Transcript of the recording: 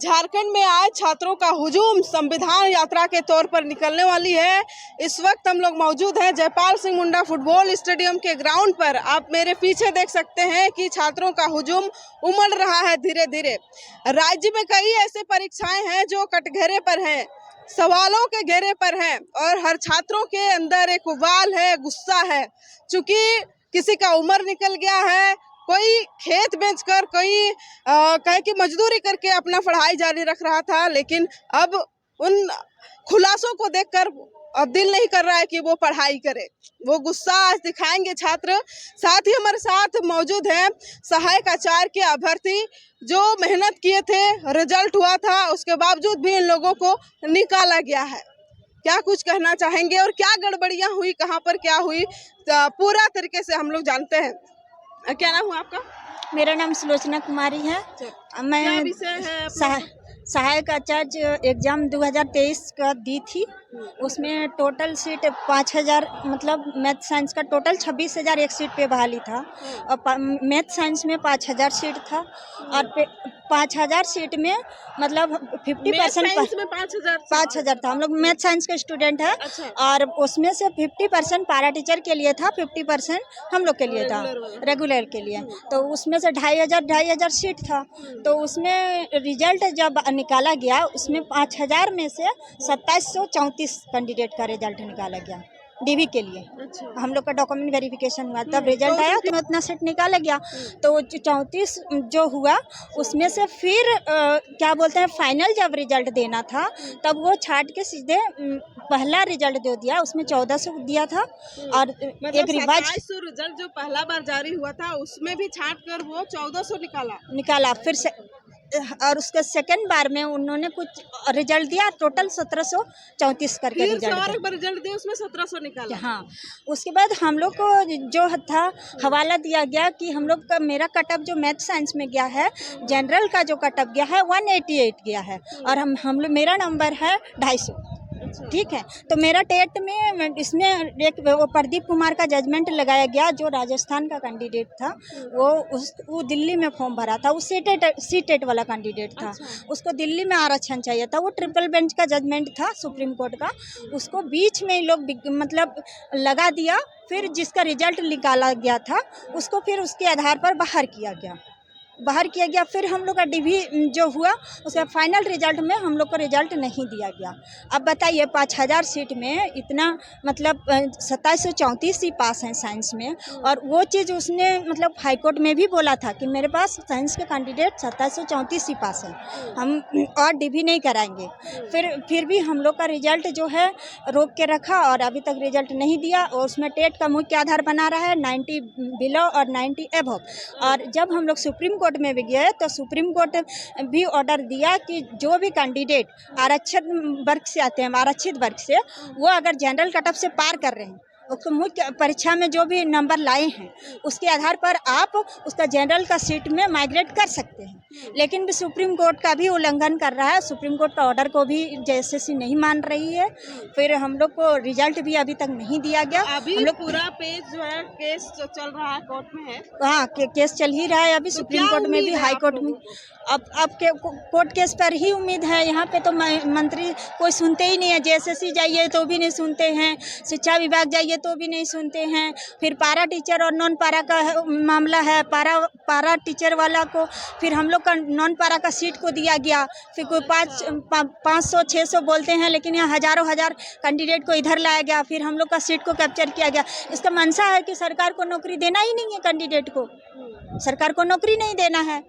झारखंड में आज छात्रों का हुजूम संविधान यात्रा के तौर पर निकलने वाली है। इस वक्त हम लोग मौजूद हैं जयपाल सिंह मुंडा फुटबॉल स्टेडियम के ग्राउंड पर। आप मेरे पीछे देख सकते हैं कि छात्रों का हुजूम उमड़ रहा है धीरे धीरे। राज्य में कई ऐसे परीक्षाएं हैं जो कटघरे पर हैं, सवालों के घेरे पर हैं और हर छात्रों के अंदर एक उबाल है, गुस्सा है। चूंकि किसी का उम्र निकल गया है, कोई खेत बेचकर, कोई कहे कि मजदूरी करके अपना पढ़ाई जारी रख रहा था, लेकिन अब उन खुलासों को देखकर अब दिल नहीं कर रहा है कि वो पढ़ाई करे। वो गुस्सा आज दिखाएंगे छात्र। साथ ही हमारे साथ मौजूद हैं सहायक आचार्य के अभ्यर्थी जो मेहनत किए थे, रिजल्ट हुआ था, उसके बावजूद भी इन लोगों को निकाला गया है। क्या कुछ कहना चाहेंगे और क्या गड़बड़ियां हुई, कहां पर क्या हुई, पूरा तरीके से हम लोग जानते हैं। क्या नाम हुआ आपका? मेरा नाम सुलोचना कुमारी है। मैं क्या विषय है? सहायक आचार्य एग्जाम 2023 का दी थी। उसमें टोटल सीट 5000, मतलब मैथ साइंस का टोटल 26,000 एक सीट पे बहाली था और मैथ साइंस में 5000 सीट था और 5000 सीट में मतलब 50% में 5,000 था। हम लोग मैथ साइंस के स्टूडेंट हैं। अच्छा। और उसमें से 50% पारा टीचर के लिए था, 50% हम लोग के लिए था, रेगुलर के लिए। तो उसमें से 2,500 सीट था। तो उसमें रिजल्ट जब निकाला गया, उसमें 5,000 में से 2734 कैंडिडेट का रिजल्ट निकाला गया डीवी के लिए। अच्छा। हम लोग का डॉक्यूमेंट वेरिफिकेशन हुआ, तब रिजल्ट आया तो उतना सेट निकाला गया। तो 34 जो हुआ उसमें से फिर क्या बोलते हैं, फाइनल जब रिजल्ट देना था तब वो छाट के सीधे पहला रिजल्ट दे दिया। उसमें 1400 दिया था और मतलब एक रिवाइज 2700 रिजल्ट जो पहला बार जारी हुआ था उसमें भी छाट कर वो 1400 निकाला। फिर से और उसके सेकंड बार में उन्होंने कुछ रिजल्ट दिया, टोटल 1734 करके रिजल्ट दिया, उसमें 1700 निकाला। हाँ, उसके बाद हम लोग को जो था हवाला दिया गया कि हम लोग का मेरा कटअप जो मैथ साइंस में गया है, जनरल का जो कटअप गया है 188 गया है और हम लोग मेरा नंबर है 250। ठीक है। तो मेरा टेट में इसमें एक वो प्रदीप कुमार का जजमेंट लगाया गया जो राजस्थान का कैंडिडेट था। वो दिल्ली में फॉर्म भरा था, वो सीटेट वाला कैंडिडेट था। उसको दिल्ली में आरक्षण चाहिए था। वो ट्रिपल बेंच का जजमेंट था सुप्रीम कोर्ट का, उसको बीच में लोग मतलब लगा दिया। फिर जिसका रिजल्ट निकाला गया था उसको फिर उसके आधार पर बाहर किया गया। फिर हम लोग का डीवी जो हुआ उसका फाइनल रिजल्ट में हम लोग को रिजल्ट नहीं दिया गया। अब बताइए 5000 सीट में इतना मतलब 2734 ही पास हैं साइंस में। और वो चीज़ उसने मतलब हाईकोर्ट में भी बोला था कि मेरे पास साइंस के कैंडिडेट 2734 ही पास हैं, हम और डीवी नहीं कराएंगे। फिर भी हम लोग का रिजल्ट जो है रोक के रखा और अभी तक रिजल्ट नहीं दिया। और उसमें टेट का मुख्य आधार बना रहा है 90 बिलो और 90 एबव। और जब हम लोग सुप्रीम कोर्ट में भी गए तो सुप्रीम कोर्ट भी ऑर्डर दिया कि जो भी कैंडिडेट आरक्षित वर्ग से आते हैं, आरक्षित वर्ग से, वो अगर जनरल कटअप से पार कर रहे हैं, उसको मुख्य परीक्षा में जो भी नंबर लाए हैं उसके आधार पर आप उसका जनरल का सीट में माइग्रेट कर सकते हैं। लेकिन भी सुप्रीम कोर्ट का भी उल्लंघन कर रहा है। सुप्रीम कोर्ट का ऑर्डर को भी जेएसएससी नहीं मान रही है। फिर हम लोग को रिजल्ट भी अभी तक नहीं दिया गया। अभी हम लोग पूरा पेज जो है केस जो चल रहा है कोर्ट में है। हाँ, केस चल ही रहा है अभी, तो सुप्रीम कोर्ट में भी, हाई कोर्ट में। अब के कोर्ट केस पर ही उम्मीद है। यहाँ पे तो मंत्री कोई सुनते ही नहीं है। जेएसएससी जाइए तो भी नहीं सुनते हैं, शिक्षा विभाग जाइए तो भी नहीं सुनते हैं। फिर पारा टीचर और नॉन पारा का मामला है। पारा टीचर वाला को फिर हम लोग का नॉन पारा का सीट को दिया गया। फिर कोई 500-600 बोलते हैं, लेकिन यहाँ हजारों कैंडिडेट को इधर लाया गया। फिर हम लोग का सीट को कैप्चर किया गया। इसका मंशा है कि सरकार को नौकरी देना ही नहीं है, कैंडिडेट को सरकार को नौकरी नहीं देना है।